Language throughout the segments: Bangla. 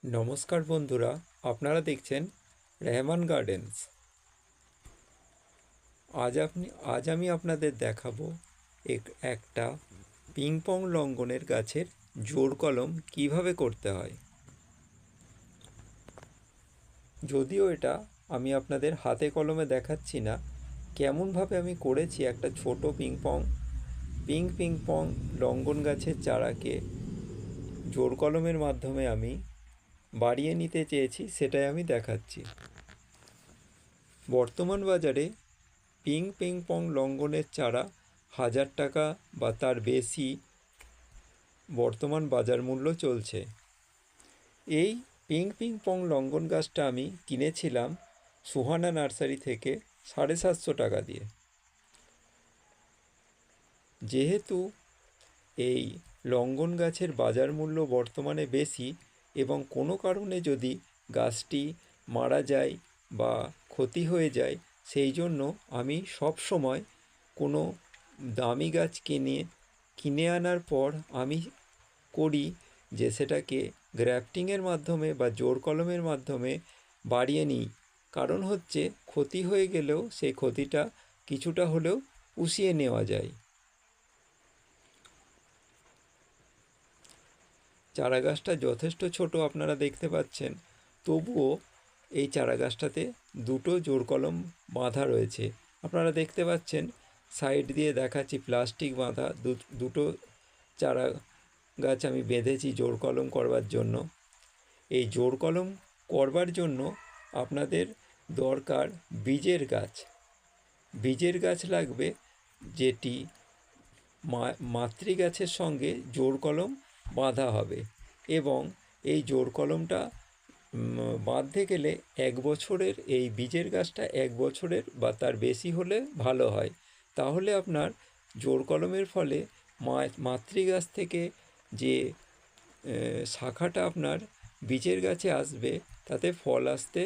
নমস্কার বন্ধুরা, আপনারা দেখছেন রেহমান গার্ডেন্স। আজ আমি আপনাদের দেখাবো একটা পিং পং লঙ্ঘনের গাছের জোড় কলম কিভাবে করতে হয়। যদিও এটা আমি আপনাদের হাতে কলমে দেখাচ্ছি না, কেমনভাবে আমি করেছি একটা ছোট পিং পং লঙ্ঘন গাছের চারাকে জোড় কলমের মাধ্যমে আমি বাড়িয়ে নিতে চেয়েছি, সেটাই আমি দেখাচ্ছি। বর্তমান বাজারে পিং পং লঙ্ঘনের চারা 1000 টাকা বা তার বেশি বর্তমান বাজার মূল্য চলছে। এই পিং পং লঙ্ঘন গাছটা আমি কিনেছিলাম সুহানা নার্সারি থেকে 750 টাকা দিয়ে। যেহেতু এই লঙ্ঘন গাছের বাজার মূল্য বর্তমানে বেশি এবং কোনো কারণে যদি গাছটি মারা যায় বা ক্ষতি হয়ে যায়, সেই জন্য আমি সব সময় কোনো দামি গাছ কিনে আনার পর আমি করি যে সেটাকে গ্রাফটিংয়ের মাধ্যমে বা জোড় কলমের মাধ্যমে বাড়িয়ে নিই। কারণ হচ্ছে ক্ষতি হয়ে গেলেও সেই ক্ষতিটা কিছুটা হলেও পুষিয়ে নেওয়া যায়। চারা গাছটা যথেষ্ট ছোট আপনারা দেখতে পাচ্ছেন, তবুও এই চারা গাছটাতে দুটো জোড় কলম বাঁধা রয়েছে। আপনারা দেখতে পাচ্ছেন সাইড দিয়ে দেখাচ্ছি প্লাস্টিক বাঁধা দুটো চারা গাছ আমি বেঁধেছি জোড় কলম করবার জন্য। এই জোড় কলম করবার জন্য আপনাদের দরকার বীজের গাছ লাগবে, যেটি মাতৃ গাছের সঙ্গে জোড় কলম বাঁধা হবে। এবং এই জোড় কলমটা বাঁধতে গেলে 1 বছরের, এই বীজের গাছটা 1 বছরের বা তার বেশি হলে ভালো হয়। তাহলে আপনার জোড় কলমের ফলে মাতৃ গাছ থেকে যে শাখাটা আপনার বীজের গাছে আসবে, তাতে ফল আসতে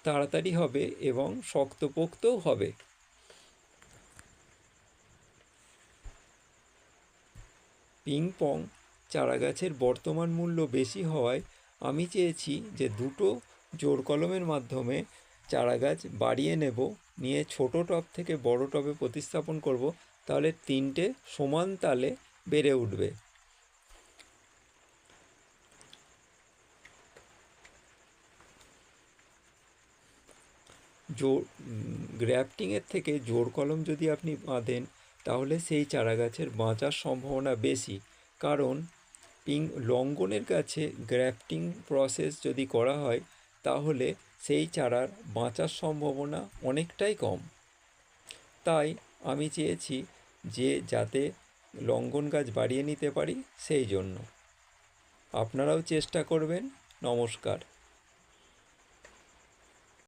তাড়াতাড়ি হবে এবং শক্তপোক্তও হবে। পিং পং চারা গাছের বর্তমান মূল্য বেশি হওয়ায় আমি চেয়েছি যে দুটো জোড় কলমের মাধ্যমে চারা গাছ বাড়িয়ে নিয়ে ছোট টব থেকে বড় টবে প্রতিস্থাপন করব, তাহলে 3টে সমান তালে বেড়ে উঠবে। গ্রাফটিংয়ের থেকে জোড় কলম যদি আপনি বাঁধেন, তাহলে সেই চারা গাছের বাঁচার সম্ভাবনা বেশি। কারণ লঙ্ঘনের গাছে গ্রাফটিং প্রসেস যদি করা হয়, তাহলে সেই চারার বাঁচার সম্ভাবনা অনেকটাই কম। তাই আমি চেয়েছি যে যাতে লঙ্ঘন গাছ বাড়িয়ে নিতে পারি, সেই জন্য আপনারাও চেষ্টা করবেন। নমস্কার।